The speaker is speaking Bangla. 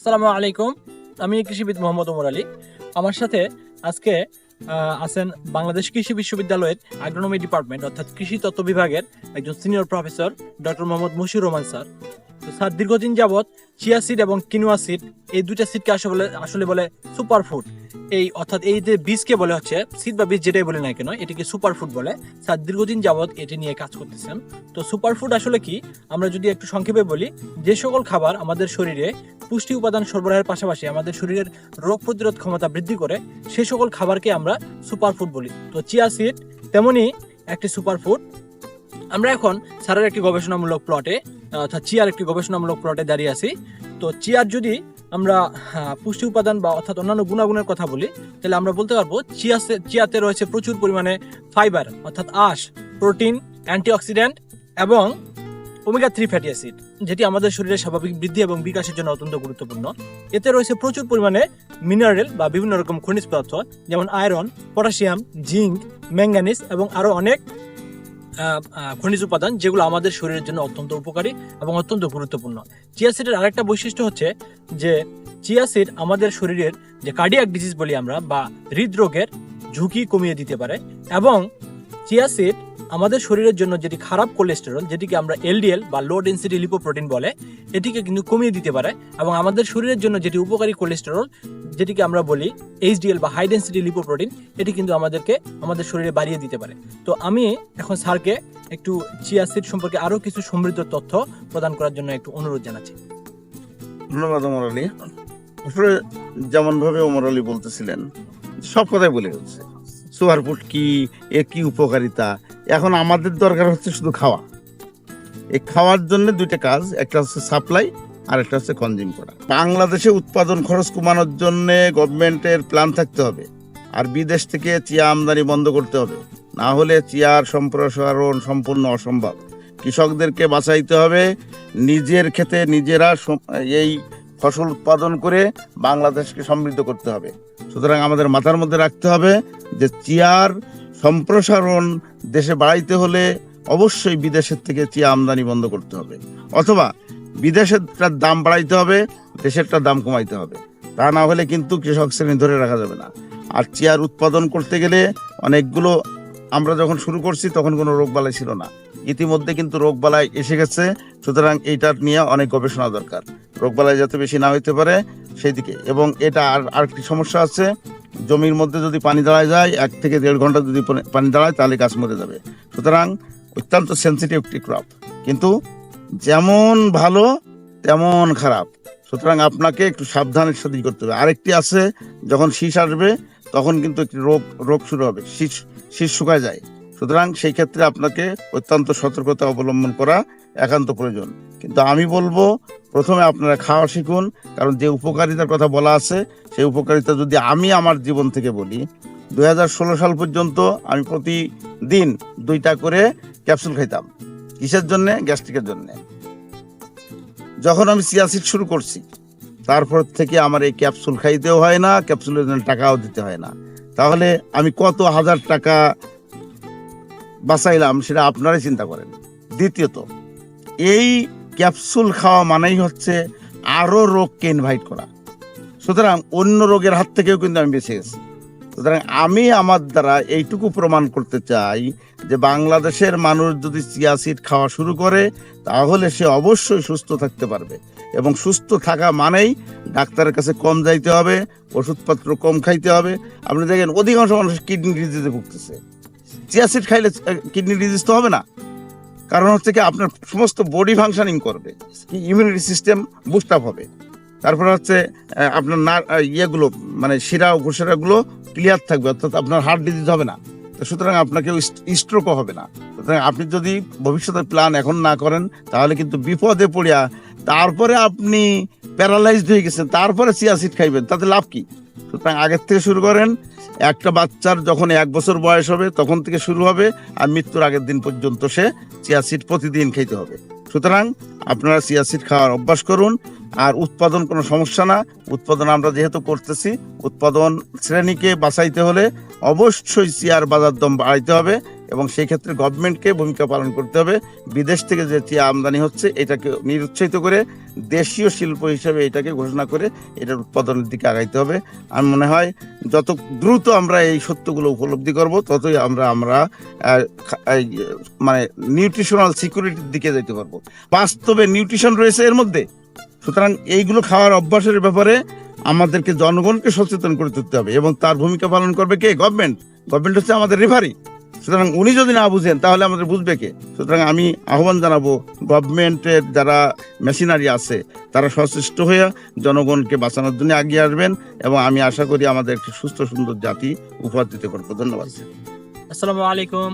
আসসালামু আলাইকুম। আমি কৃষিবিদ মোহাম্মদ ওমর আলী। আমার সাথে আজকে আছেন বাংলাদেশ কৃষি বিশ্ববিদ্যালয়ের অ্যাগ্রোনমি ডিপার্টমেন্ট অর্থাৎ কৃষি তত্ত্ব বিভাগের একজন senior professor doctor Mohammad Mashiur Rahman sir. তো স্যার দীর্ঘদিন যাবৎ চিয়া সিড এবং কিনুয়া সিড এই দুইটা সিডকে আসলে বলে সুপার ফুড। এই অর্থাৎ এই যে বীজকে বলে হচ্ছে সিড বা বীজ যেটাই বলে না কেন এটিকে সুপার ফুড বলে। স্যার দীর্ঘদিন যাবৎ এটি নিয়ে কাজ করতেছেন। তো সুপার ফুড আসলে কি, আমরা যদি একটু সংক্ষেপে বলি, যে সকল খাবার আমাদের শরীরে পুষ্টি উপাদান সরবরাহের পাশাপাশি আমাদের শরীরের রোগ প্রতিরোধ ক্ষমতা বৃদ্ধি করে সেই সকল খাবারকে আমরা সুপার ফুড বলি। তো চিয়া সিড তেমনই একটি সুপার ফুড। আমরা এখন স্যারের একটি গবেষণামূলক প্লটে অর্থাৎ চিয়ার একটি গবেষণামূলক প্লটে দাঁড়িয়ে আছি। তো চিয়ার যদি আমরা পুষ্টি উপাদান বা অর্থাৎ অন্যান্য গুণাগুণের কথা বলি, তাহলে আমরা বলতে পারবো চিয়াতে রয়েছে প্রচুর পরিমাণে ফাইবার অর্থাৎ আঁশ, প্রোটিন, অ্যান্টিঅক্সিডেন্ট এবং ওমেগা 3 ফ্যাটি অ্যাসিড, যেটি আমাদের শরীরের স্বাভাবিক বৃদ্ধি এবং বিকাশের জন্য অত্যন্ত গুরুত্বপূর্ণ। এতে রয়েছে প্রচুর পরিমাণে মিনারেল বা বিভিন্ন রকম খনিজ পদার্থ, যেমন আয়রন, পটাশিয়াম, জিঙ্ক, ম্যাঙ্গানিজ এবং আরো অনেক খনিজ উপাদান, যেগুলো আমাদের শরীরের জন্য অত্যন্ত উপকারী এবং অত্যন্ত গুরুত্বপূর্ণ। চিয়া সিডের আরেকটা বৈশিষ্ট্য হচ্ছে যে চিয়া সিড আমাদের শরীরের যে কার্ডিয়াক ডিজিজ বলি আমরা বা হৃদরোগের ঝুঁকি কমিয়ে দিতে পারে। এবং চিয়া সিড আমাদের শরীরের জন্য যেটি খারাপ কোলেস্টেরল, যেটিকে আমরা এলডিএল বা লো ডেন্সিটি লিপোপ্রোটিন বলে, এটিকে কিন্তু কমিয়ে দিতে পারে। এবং আমাদের শরীরের জন্য যেটি উপকারী কোলেস্টেরল, যেটিকে আমরা বলি এইচডিএল বা হাই ডেন্সিটি লিপোপ্রোটিন, এটি কিন্তু আমাদের শরীরে বাড়িয়ে দিতে পারে। তো আমি এখন স্যারকে একটু চিয়া সিড সম্পর্কে আরো কিছু সমৃদ্ধ তথ্য প্রদান করার জন্য একটু অনুরোধ জানাচ্ছি। ধন্যবাদ ওমর আলী। আসলে যেমন ভাবে ওমর আলী বলতেছিলেন সব কথাই বলে গেছে। সুপারফুড কি, এর কি উপকারিতা। এখন আমাদের দরকার হচ্ছে শুধু খাওয়া। এই খাওয়ার জন্য দুইটা কাজ, একটা হচ্ছে সাপ্লাই আর একটা হচ্ছে কনজিউম করা। বাংলাদেশে উৎপাদন খরচ কমানোর জন্য গভর্নমেন্টের প্ল্যান থাকতে হবে, আর বিদেশ থেকে চিয়া আমদানি বন্ধ করতে হবে, না হলে চিয়ার সম্প্রসারণ সম্পূর্ণ অসম্ভব। কৃষকদেরকে বাঁচাইতে হবে, নিজের ক্ষেতে নিজেরা এই ফসল উৎপাদন করে বাংলাদেশকে সমৃদ্ধ করতে হবে। সুতরাং আমাদের মাথার মধ্যে রাখতে হবে যে চিয়ার সম্প্রসারণ দেশে বাড়াইতে হলে অবশ্যই বিদেশের থেকে চিয়া আমদানি বন্ধ করতে হবে, অথবা বিদেশেরটার দাম বাড়াইতে হবে, দেশেরটার দাম কমাইতে হবে। তা না হলে কিন্তু কৃষক শ্রেণী ধরে রাখা যাবে না। আর চিয়ার উৎপাদন করতে গেলে অনেকগুলো, আমরা যখন শুরু করছি তখন কোনো রোগবালাই ছিল না, ইতিমধ্যে কিন্তু রোগবালাই এসে গেছে। সুতরাং এইটার নিয়ে অনেক গবেষণা দরকার, রোগবালাই যাতে বেশি না হইতে পারে সেই দিকে। এবং এটা আরেকটি সমস্যা আছে, জমির মধ্যে যদি পানি দাঁড়ায় যায়, 1 থেকে 1.5 ঘন্টা যদি পানি দাঁড়ায় তাহলে গাছ মরে যাবে। সুতরাং অত্যন্ত সেন্সিটিভ একটি ক্রপ, কিন্তু যেমন ভালো তেমন খারাপ। সুতরাং আপনাকে একটু সাবধানের সাথে করতে হবে। আরেকটি আছে, যখন শীষ আসবে তখন কিন্তু একটি রোগ শুরু হবে, শীষ শুকায় যায়। সুতরাং সেই ক্ষেত্রে আপনাকে অত্যন্ত সতর্কতা অবলম্বন করা একান্ত প্রয়োজন। কিন্তু আমি বলবো প্রথমে আপনারা খাওয়া শিখুন, কারণ যে উপকারিতার কথা বলা আছে সেই উপকারিতা যদি আমি আমার জীবন থেকে বলি, 2016 সাল পর্যন্ত আমি প্রতিদিন 2টা করে ক্যাপসুল খাইতাম। কিসের জন্য? গ্যাস্ট্রিকের জন্য। যখন আমি চিয়া সিড শুরু করছি তারপর থেকে আমার এই ক্যাপসুল খাইতেও হয় না, ক্যাপসুলের জন্য টাকাও দিতে হয় না। তাহলে আমি কত হাজার টাকা বাঁচাইলাম সেটা আপনারাই চিন্তা করেন। দ্বিতীয়ত, এই ক্যাপসুল খাওয়া মানেই হচ্ছে আরো রোগকে ইনভাইট করা। সুতরাং অন্য রোগের হাত থেকেও কিন্তু আমি বেঁচে গেছি। সুতরাং আমি আমার দ্বারা এইটুকু প্রমাণ করতে চাই যে বাংলাদেশের মানুষ যদি চিয়া সিড খাওয়া শুরু করে তাহলে সে অবশ্যই সুস্থ থাকতে পারবে। এবং সুস্থ থাকা মানেই ডাক্তারের কাছে কম যাইতে হবে, ওষুধপত্র কম খাইতে হবে। আপনি দেখেন অধিকাংশ মানুষ কিডনি ডিজিজে ভুগতেছে। চিয়া সিড খাইলে কিডনি ডিজিজ তো হবে না, কারণ হচ্ছে কি আপনার সমস্ত বডি ফাংশনিং করবে, ইমিউনিটি সিস্টেম বুস্ট আপ হবে। তারপরে হচ্ছে আপনার ইয়েগুলো মানে শিরা উপশিরাগুলো ক্লিয়ার থাকবে, অর্থাৎ আপনার হার্ট ডিজিজ হবে না। তো সুতরাং আপনাকে স্ট্রোকও হবে না। সুতরাং আপনি যদি ভবিষ্যতের প্ল্যান এখন না করেন তাহলে কিন্তু বিপদে পড়িয়া তারপরে আপনি প্যারালাইজড হয়ে গেছেন, তারপরে চিয়া সিড খাইবেন, তাতে লাভ কি? সুতরাং আগের থেকে শুরু করেন। একটা বাচ্চার যখন 1 বছর বয়স হবে তখন থেকে শুরু হবে, আর মৃত্যুর আগের দিন পর্যন্ত সে চিয়া সিড প্রতিদিন খেতে হবে। সুতরাং আপনারা চিয়া সিড খাওয়ার অভ্যাস করুন। আর উৎপাদন কোনো সমস্যা না, উৎপাদন আমরা যেহেতু করতেছি, উৎপাদন শ্রেণীকে বাঁচাইতে হলে অবশ্যই চিয়ার বাজার দাম বাড়াইতে হবে। এবং সেই ক্ষেত্রে গভর্নমেন্টকে ভূমিকা পালন করতে হবে। বিদেশ থেকে যে চিয়া আমদানি হচ্ছে এটাকে নিরুৎসাহিত করে দেশীয় শিল্প হিসেবে এটাকে ঘোষণা করে এটার উৎপাদনের দিকে আগাইতে হবে। আমার মনে হয় যত দ্রুত আমরা এই সত্যগুলো উপলব্ধি করব ততই আমরা মানে নিউট্রিশনাল সিকিউরিটির দিকে যেতে পারবো। বাস্তবে নিউট্রিশন রয়েছে এর মধ্যে। সুতরাং এইগুলো খাওয়ার অভ্যাসের ব্যাপারে আমাদেরকে জনগণকে সচেতন করে তুলতে হবে এবং তার ভূমিকা পালন করবে কে? গভর্নমেন্ট। গভর্নমেন্ট হচ্ছে আমাদের রেফারি। সুতরাং উনি যদি না বুঝেন তাহলে আমাদের বুঝবে কে? সুতরাং আমি আহ্বান জানাবো গভর্নমেন্টের যারা মেশিনারি আছে তারা সচেষ্ট হয়ে জনগণকে বাঁচানোর জন্য এগিয়ে আসবেন এবং আমি আশা করি আমাদের একটি সুস্থ সুন্দর জাতি উপহার দিতে পারবো। ধন্যবাদ। আসসালামু আলাইকুম।